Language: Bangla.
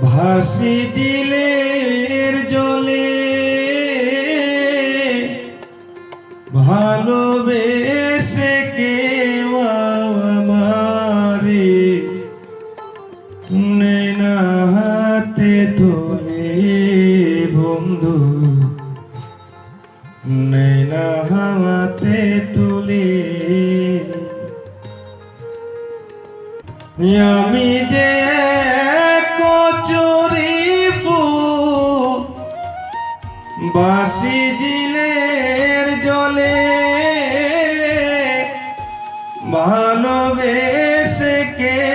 ভাসি দিলের জলে ভালোবেসে কেউ আমারে নেই না হাতে তুলে বন্ধু নেই না হাতে তুলে আমি যে কচুরি ফুল বাসি দিলের জলে ভালোবেসে কে